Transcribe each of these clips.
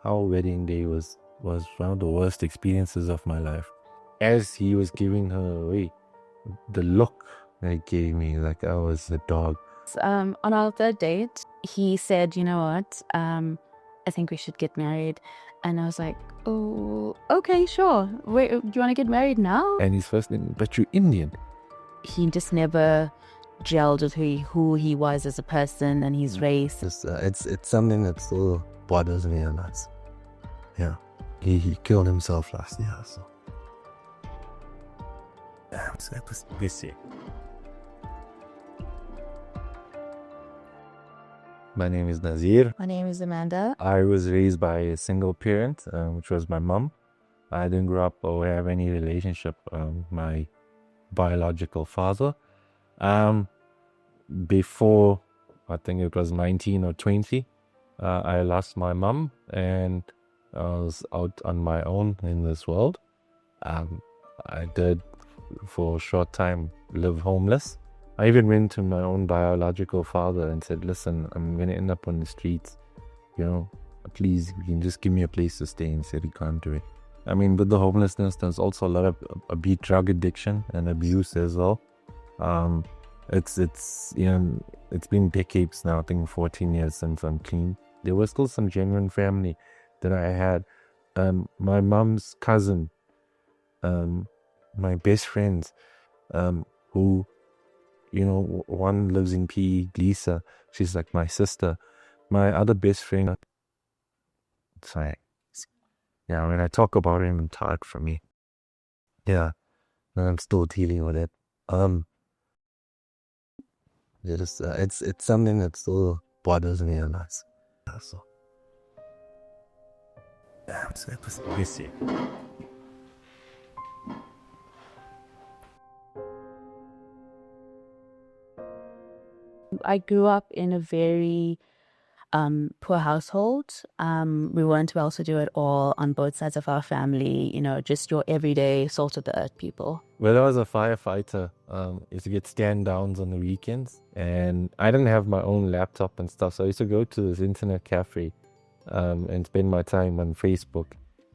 our wedding day was one of the worst experiences of my life. As he was giving her away, the look that he gave me, like I was a dog. On our third date, he said, you know what, I think we should get married. And I was like, oh, okay, sure. Wait, do you want to get married now? And his first name, but you're Indian. He just never gelled with who he was as a person and his race. It's something that still bothers me a lot. Yeah, he killed himself last year, so. Yeah, so that was this year. My name is Nazir. My name is Amanda. I was raised by a single parent, which was my mom. I didn't grow up or have any relationship with my biological father. Before, I think it was 19 or 20, I lost my mom and I was out on my own in this world. I did, for a short time, live homeless. I even went to my own biological father and said, listen, I'm going to end up on the streets. You know, please, you can just give me a place to stay. And he said he can't do it. I mean, with the homelessness, there's also a lot of drug addiction and abuse as well. It's been decades now, I think 14 years since I'm clean. There was still some genuine family that I had. My mom's cousin, my best friends, who, you know, one lives in PE, Lisa. She's like my sister. My other best friend, sorry. Yeah, when I talk about him, it's hard for me. Yeah, and I'm still dealing with it. It's something that still bothers me a lot. So, yeah, so that was this year. I grew up in a very poor household. We weren't well to do it all on both sides of our family, you know, just your everyday salt of the earth people. When I was a firefighter, I used to get stand downs on the weekends, and I didn't have my own laptop and stuff, so I used to go to this internet cafe and spend my time on Facebook.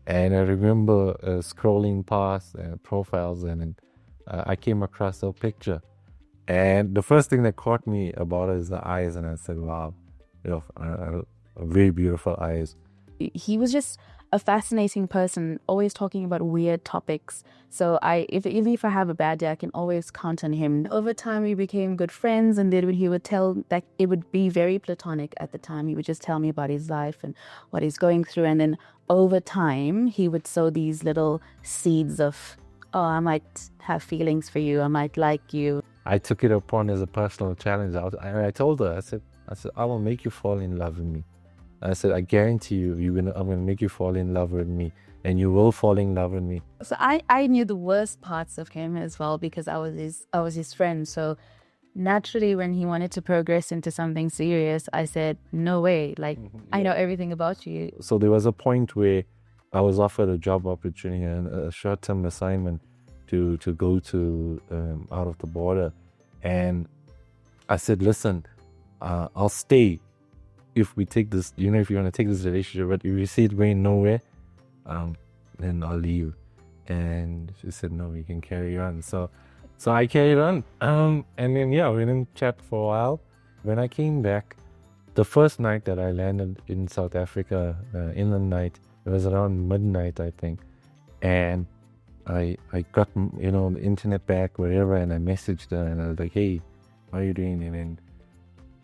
And I remember scrolling past profiles, and I came across a picture. And the first thing that caught me about it is the eyes, and I said, wow, you know, very beautiful eyes. He was just a fascinating person, always talking about weird topics. So even if I have a bad day, I can always count on him. Over time, we became good friends, and then he would tell, that it would be very platonic at the time. He would just tell me about his life and what he's going through. And then over time, he would sow these little seeds of, oh, I might have feelings for you. I might like you. I took it upon as a personal challenge. I told her, I said, I will make you fall in love with me. I said, I guarantee you, I'm going to make you fall in love with me, and you will fall in love with me. So I knew the worst parts of him as well, because I was his friend. So naturally, when he wanted to progress into something serious, I said, no way. Like, yeah. I know everything about you. So there was a point where I was offered a job opportunity and a short-term assignment to go to out of the border. And I said, listen, I'll stay if we take this, you know, if you want to take this relationship, but if you see it going nowhere, then I'll leave. And she said, no, we can carry on. So I carried on. And then, yeah, we didn't chat for a while. When I came back, the first night that I landed in South Africa, in the night, it was around midnight, I think. And I got, you know, the internet back, wherever, and I messaged her, and I was like, hey, how are you doing? And then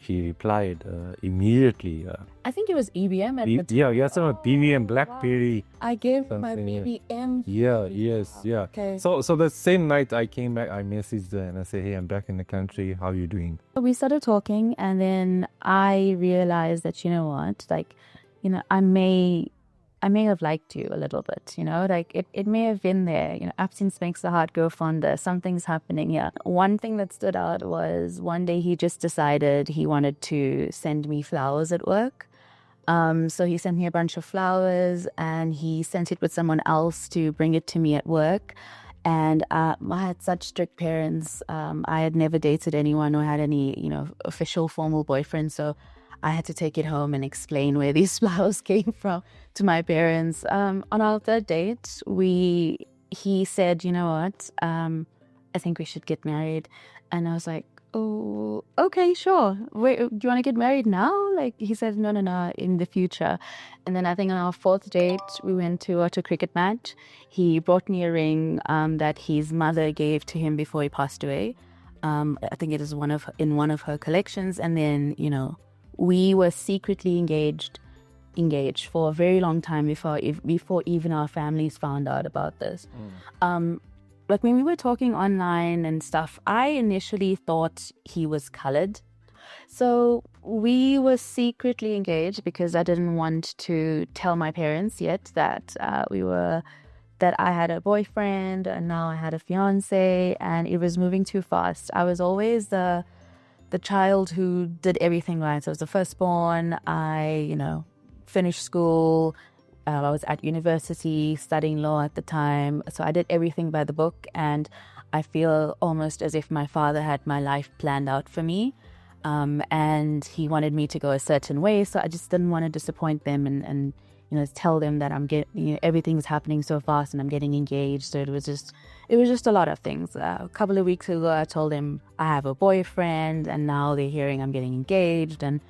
she replied immediately. I think it was EBM at the time. Yeah, yes, BBM, BlackBerry. I gave my BBM. Yeah, yes, yeah. Okay. So the same night I came back, I messaged her and I said, hey, I'm back in the country. How are you doing? We started talking, and then I realized that, you know what, like, you know, I may have liked you a little bit, you know, like it may have been there, you know, absence makes the heart grow fonder. Something's happening here. One thing that stood out was one day he just decided he wanted to send me flowers at work. So he sent me a bunch of flowers, and he sent it with someone else to bring it to me at work. And I had such strict parents. I had never dated anyone or had any, you know, official formal boyfriend. So I had to take it home and explain where these flowers came from to my parents. On our third date, he said, you know what, I think we should get married. And I was like, oh, okay, sure. Wait, do you want to get married now? Like, he said, no, in the future. And then I think on our fourth date, we went to watch a cricket match. He brought me a ring that his mother gave to him before he passed away. I think it is in one of her collections. And then, we were secretly engaged for a very long time before even our families found out about this. Like when we were talking online and stuff, I initially thought he was colored. So we were secretly engaged because I didn't want to tell my parents yet that that I had a boyfriend and now I had a fiance, and it was moving too fast. I was always the child who did everything right. So I was the firstborn. I, finished school. I was at university studying law at the time. So I did everything by the book, and I feel almost as if my father had my life planned out for me. And he wanted me to go a certain way. So I just didn't want to disappoint them and tell them that everything's happening so fast and I'm getting engaged. So it was just a lot of things. A couple of weeks ago, I told them I have a boyfriend, and now they're hearing I'm getting engaged, and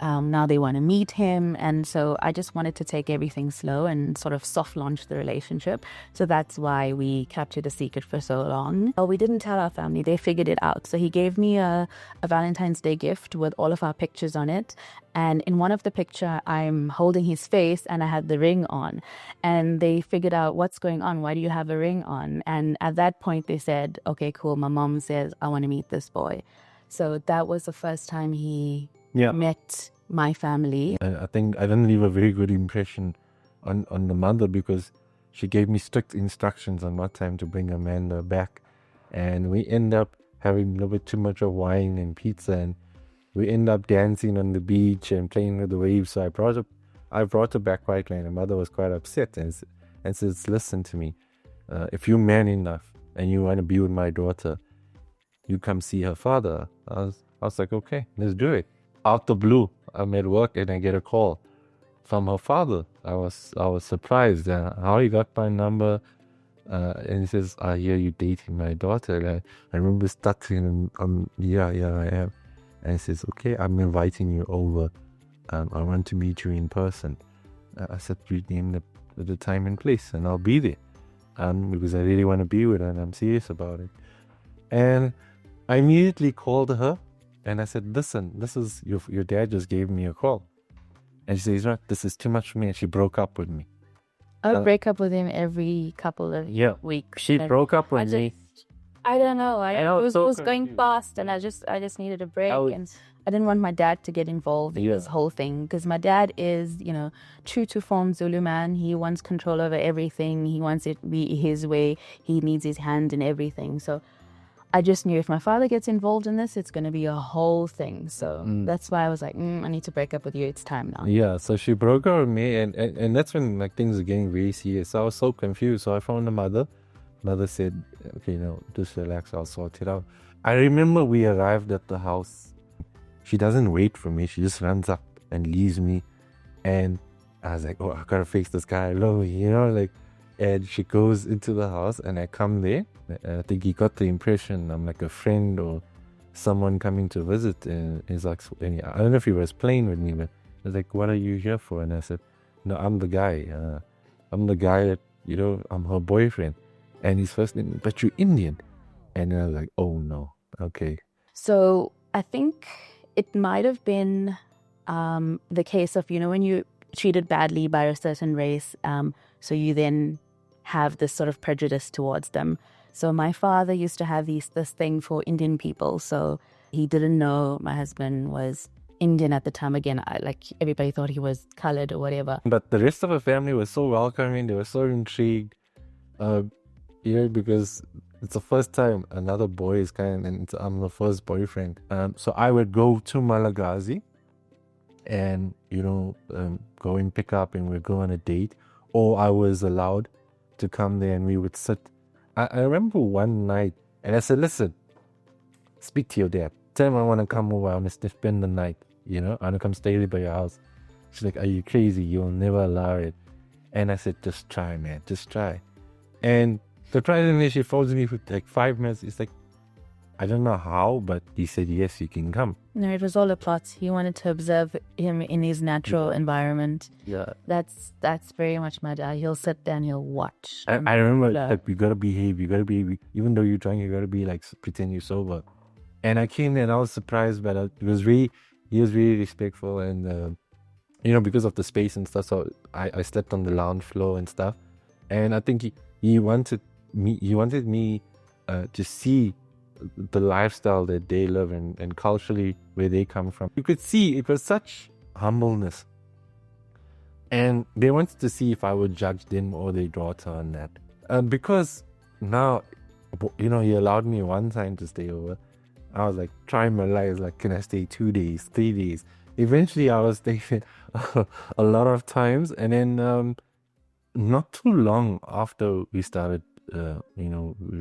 now they want to meet him. And so I just wanted to take everything slow and sort of soft launch the relationship. So that's why we kept it a secret for so long. Well, we didn't tell our family. They figured it out. So he gave me a Valentine's Day gift with all of our pictures on it. And in one of the picture, I'm holding his face and I had the ring on. And they figured out, what's going on? Why do you have a ring on? And at that point, they said, okay, cool. My mom says, I want to meet this boy. So that was the first time he met my family. I think I didn't leave a very good impression on the mother, because she gave me strict instructions on what time to bring Amanda back. And we end up having a little bit too much of wine and pizza, and we end up dancing on the beach and playing with the waves. So I brought her back quietly, and her mother was quite upset and says, listen to me, if you're man enough and you want to be with my daughter, you come see her father. I was like, okay, let's do it. Out the blue, I'm at work and I get a call from her father. I was surprised. How he got my number, and he says, I hear you dating my daughter. And I remember stuttering, yeah, I am. And he says, okay, I'm inviting you over. I want to meet you in person. I said, you name the time and place, and I'll be there. Because I really want to be with her, and I'm serious about it. And I immediately called her. And I said, listen, this is your dad just gave me a call. And she says, right, this is too much for me. And she broke up with me. I would break up with him every couple of weeks. She broke up with me. I don't know. It was going fast, and I just needed a break. And I didn't want my dad to get involved in this whole thing, because my dad is, true to form Zulu man. He wants control over everything. He wants it to be his way. He needs his hand in everything. So I just knew if my father gets involved in this, it's going to be a whole thing. So that's why I was like, I need to break up with you. It's time now. Yeah, so she broke up with me, and that's when things are getting very serious. So I was so confused. So I found the mother. Mother said, okay, just relax. I'll sort it out. I remember we arrived at the house. She doesn't wait for me. She just runs up and leaves me. And I was like, oh, I got to face this guy alone, and she goes into the house, and I come there. I think he got the impression I'm like a friend or someone coming to visit. And he's like, I don't know if he was playing with me, but I was like, what are you here for? And I said, no, I'm the guy. I'm the guy that, I'm her boyfriend. And his first name, but you're Indian. And I was like, oh no, okay. So I think it might have been the case of, when you're treated badly by a certain race, so you then have this sort of prejudice towards them. So my father used to have this thing for Indian people. So he didn't know my husband was Indian at the time. Again, everybody thought he was colored or whatever. But the rest of the family was so welcoming. They were so intrigued. Because it's the first time another boy is coming, and I'm the first boyfriend. So I would go to Malagasy and, go and pick up, and we'd go on a date. Or I was allowed to come there and we would sit. I remember one night, and I said, listen, speak to your dad. Tell him I want to come over. I want to spend the night. I want to come stay by your house. She's like, are you crazy? You'll never allow it. And I said, just try, man, just try. And surprisingly, she follows me for like 5 minutes. It's like, I don't know how, but he said, yes, you can come. No, it was all a plot. He wanted to observe him in his natural environment. Yeah. That's very much my dad. He'll sit there and he'll watch. I remember, like, you gotta behave. You gotta be, even though you're drunk, you gotta be like, pretend you're sober. And I came there and I was surprised, but he was really respectful. And, because of the space and stuff, so I slept on the lounge floor and stuff. And I think he wanted me to see the lifestyle that they live in and culturally where they come from. You could see it was such humbleness. And they wanted to see if I would judge them or their daughter on that. Because now, he allowed me one time to stay over. I was like, trying my life, like, can I stay 2 days, 3 days? Eventually, I was staying a lot of times. And then not too long after we started, we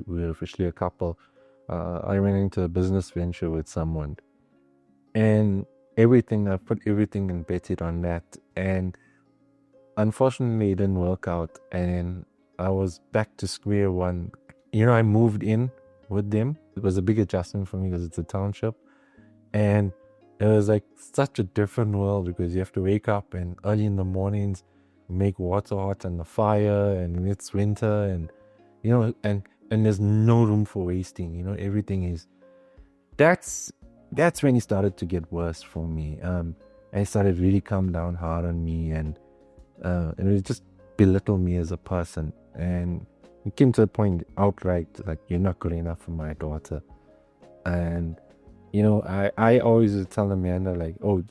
were officially a couple, I went into a business venture with someone. And I put everything and betted on that. And unfortunately, it didn't work out. And I was back to square one. I moved in with them. It was a big adjustment for me because it's a township. And it was like such a different world because you have to wake up and early in the mornings make water hot on the fire, and it's winter, and and there's no room for wasting. Everything is. That's when it started to get worse for me. And it started really come down hard on me, and it would just belittle me as a person. And it came to a point outright like, you're not good enough for my daughter. And I always would tell Amanda, like, oh,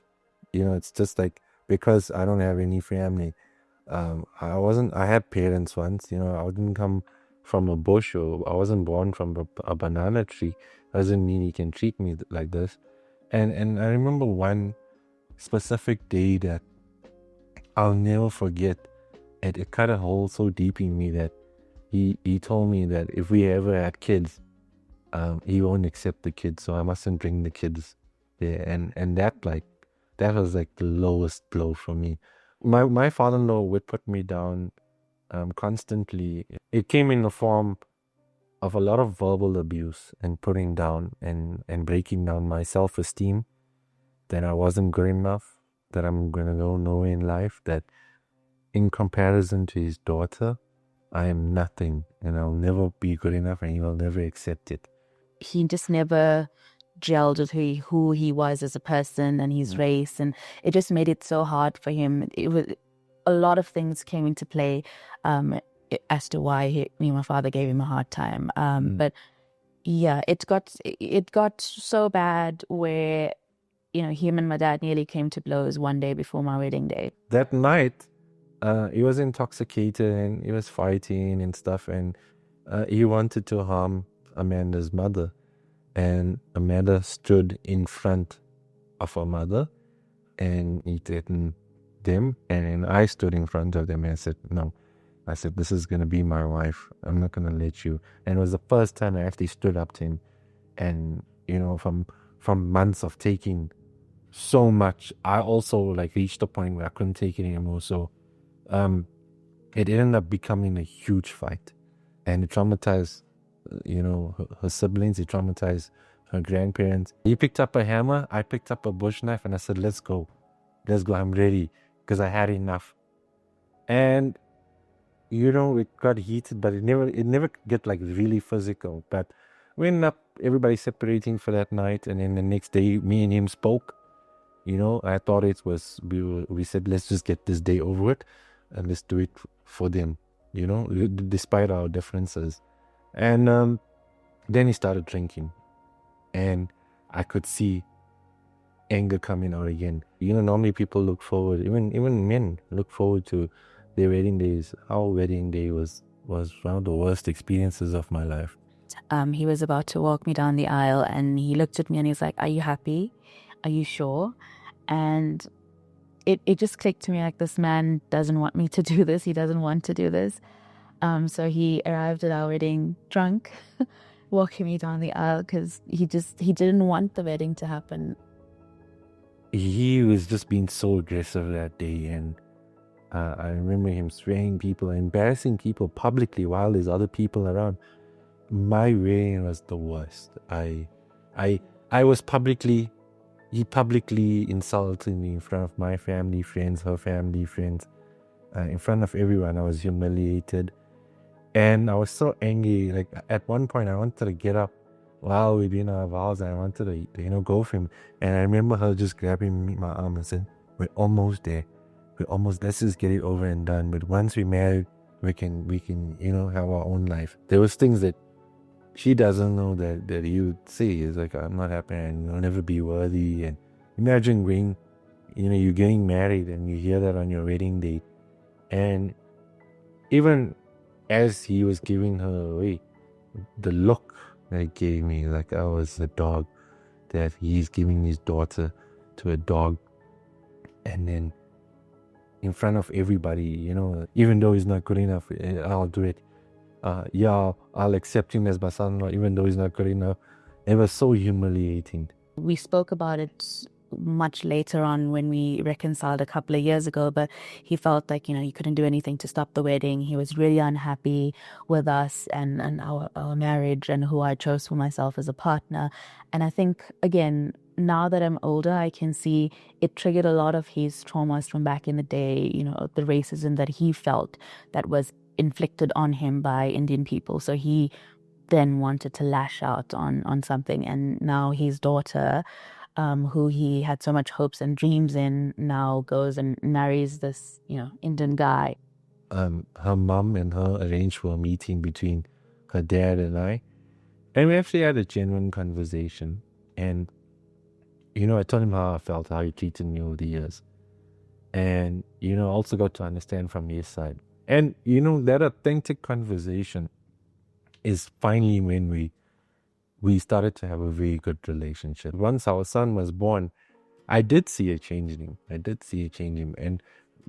it's just like, because I don't have any family. I had parents once. I didn't come from a bush, or I wasn't born from a banana tree. Doesn't mean he can treat me like this. And I remember one specific day that I'll never forget. It cut a hole so deep in me that he told me that if we ever had kids, he won't accept the kids, so I mustn't bring the kids there. And that was like the lowest blow for me. My father-in-law would put me down constantly. It came in the form of a lot of verbal abuse and putting down and breaking down my self-esteem, that I wasn't good enough, that I'm gonna go nowhere in life, that in comparison to his daughter, I am nothing, and I'll never be good enough, and he will never accept it. He just never gelled with who he was as a person and his race, and it just made it so hard for him. It was a lot of things came into play as to why my father gave him a hard time. But yeah, it got so bad where him and my dad nearly came to blows one day before my wedding day. That night, he was intoxicated and he was fighting and stuff, and he wanted to harm Amanda's mother. And Amanda stood in front of her mother and he threatened them. And I stood in front of them and I said, no. I said, this is going to be my wife. I'm not going to let you. And it was the first time I actually stood up to him. And, from months of taking so much, I also reached a point where I couldn't take it anymore. So it ended up becoming a huge fight. And it traumatized her siblings, it traumatized her grandparents. He picked up a hammer, I picked up a bush knife, and I said, let's go, I'm ready, because I had enough. And it got heated, but it never get really physical. But we ended up everybody separating for that night, and then the next day me and him spoke. I thought it was, we said, let's just get this day over with and let's do it for them, despite our differences. And then he started drinking, and I could see anger coming out again. Normally people look forward, even men look forward to their wedding days. Our wedding day was one of the worst experiences of my life. He was about to walk me down the aisle, and he looked at me and he's like, are you happy? Are you sure? And it just clicked to me, like, this man doesn't want me to do this. He doesn't want to do this. So he arrived at our wedding drunk, walking me down the aisle because he didn't want the wedding to happen. he was just being so aggressive that day, and I remember him swearing people, embarrassing people publicly while there's other people around. My wedding was the worst. I was publicly, he publicly insulted me in front of my family, friends, her family, friends, in front of everyone. I was humiliated, and I was so angry. Like at one point, I wanted to get up while we doing our vows, and I wanted to go for him. And I remember her just grabbing me, my arm, and said, "We're almost there. We're almost. Let's just get it over and done. But once we're married, we can, have our own life." There was things that she doesn't know that you would say. It's like, "I'm not happy, and you'll never be worthy." And imagine you're getting married, and you hear that on your wedding day, and even as he was giving her away, the look that he gave me, like I was a dog, that he's giving his daughter to a dog, and then in front of everybody, even though he's not good enough, I'll do it. Yeah, I'll accept him as my son-in-law, even though he's not good enough. It was so humiliating. We spoke about it much later on when we reconciled a couple of years ago, but he felt like, he couldn't do anything to stop the wedding. He was really unhappy with us and our marriage and who I chose for myself as a partner. And I think, again, now that I'm older, I can see it triggered a lot of his traumas from back in the day, the racism that he felt that was inflicted on him by Indian people. So he then wanted to lash out on something. And now his daughter, who he had so much hopes and dreams in, now goes and marries this, Indian guy. Her mom and her arranged for a meeting between her dad and I. And we actually had a genuine conversation. And, I told him how I felt, how he treated me over the years. And, also got to understand from his side. And, that authentic conversation is finally when we started to have a very good relationship. Once our son was born, I did see a change in him. And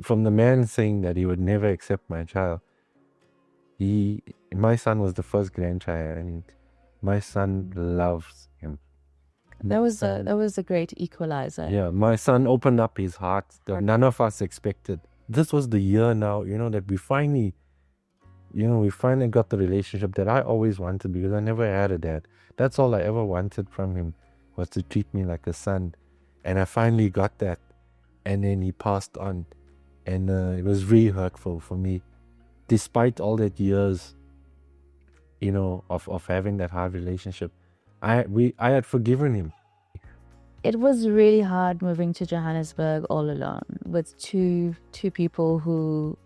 from the man saying that he would never accept my child, my son was the first grandchild, and my son loves him. That was a great equalizer. Yeah, my son opened up his heart that none of us expected. This was the year now, that we finally got the relationship that I always wanted, because I never had a dad. That's all I ever wanted from him, was to treat me like a son. And I finally got that. And then he passed on. And it was really hurtful for me. Despite all that years, of having that hard relationship, I had forgiven him. It was really hard moving to Johannesburg all alone with two people who,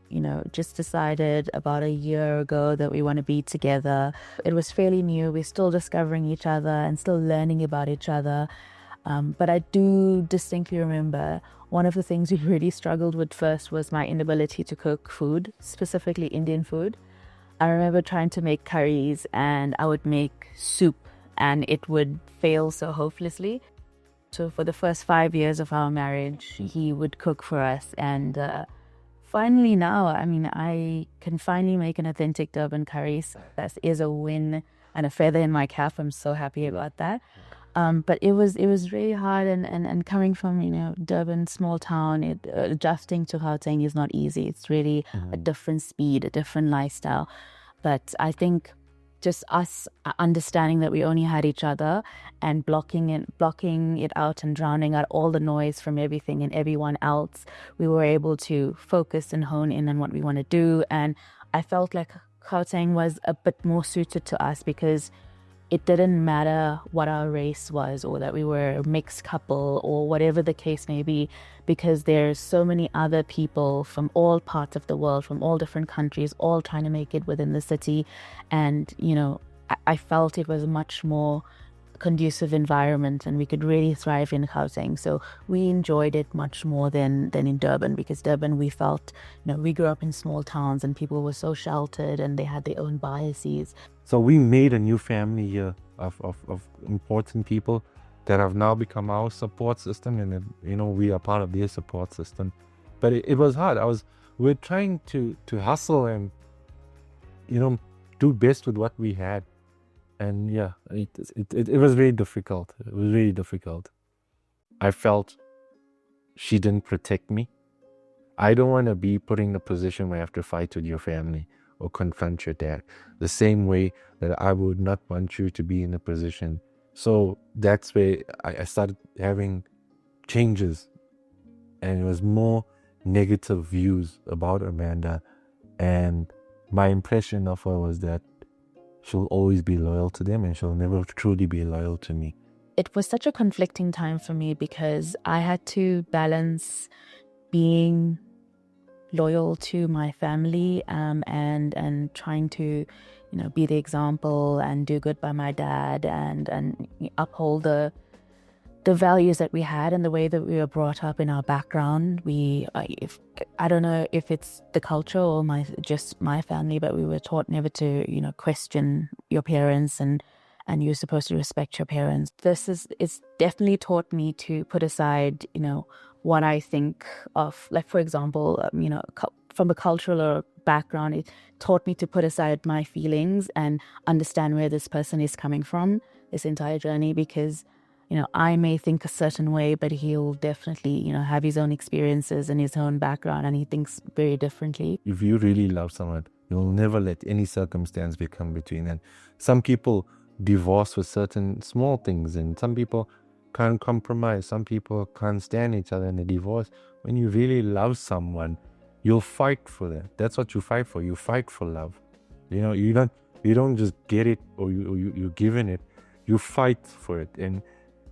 just decided about a year ago that we want to be together. It was fairly new. We're still discovering each other and still learning about each other. But I do distinctly remember one of the things we really struggled with first was my inability to cook food, specifically Indian food. I remember trying to make curries, and I would make soup and it would fail so hopelessly. So for the first 5 years of our marriage, he would cook for us. And finally now, I can finally make an authentic Durban curry. So that is a win and a feather in my cap. I'm so happy about that. But it was really hard, and coming from, Durban, small town, adjusting to Gauteng is not easy. It's really a different speed, a different lifestyle. But I think just us understanding that we only had each other and blocking it out and drowning out all the noise from everything and everyone else, we were able to focus and hone in on what we want to do. And I felt like Gauteng was a bit more suited to us, because it didn't matter what our race was, or that we were a mixed couple, or whatever the case may be, because there's so many other people from all parts of the world, from all different countries, all trying to make it within the city. And, I felt it was a much more conducive environment, and we could really thrive in Gauteng. So we enjoyed it much more than in Durban, because Durban, we felt, we grew up in small towns and people were so sheltered and they had their own biases. So we made a new family here of important people that have now become our support system, and we are part of their support system. But it was hard. We're trying to hustle and do best with what we had. And it was very difficult. It was really difficult. I felt she didn't protect me. I don't want to be put in a position where I have to fight with your family or confront your dad the same way that I would not want you to be in a position. So that's where I started having changes, and it was more negative views about Amanda. And my impression of her was that she'll always be loyal to them and she'll never truly be loyal to me. It was such a conflicting time for me because I had to balance being loyal to my family and trying to, be the example and do good by my dad and uphold the values that we had and the way that we were brought up in our background. I don't know if it's the culture or just my family, but we were taught never to, question your parents and you're supposed to respect your parents. It's definitely taught me to put aside, what I think of, like, for example, from a cultural background, it taught me to put aside my feelings and understand where this person is coming from this entire journey, because I may think a certain way, but he'll definitely, have his own experiences and his own background, and he thinks very differently. If you really love someone, you'll never let any circumstance become between them. Some people divorce for certain small things, and some people can't compromise. Some people can't stand each other in a divorce. When you really love someone, you'll fight for that. That's what you fight for. You fight for love. You don't just get it or you're given it. You fight for it, and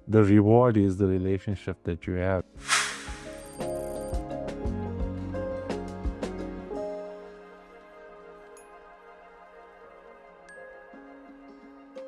the reward is the relationship that you have.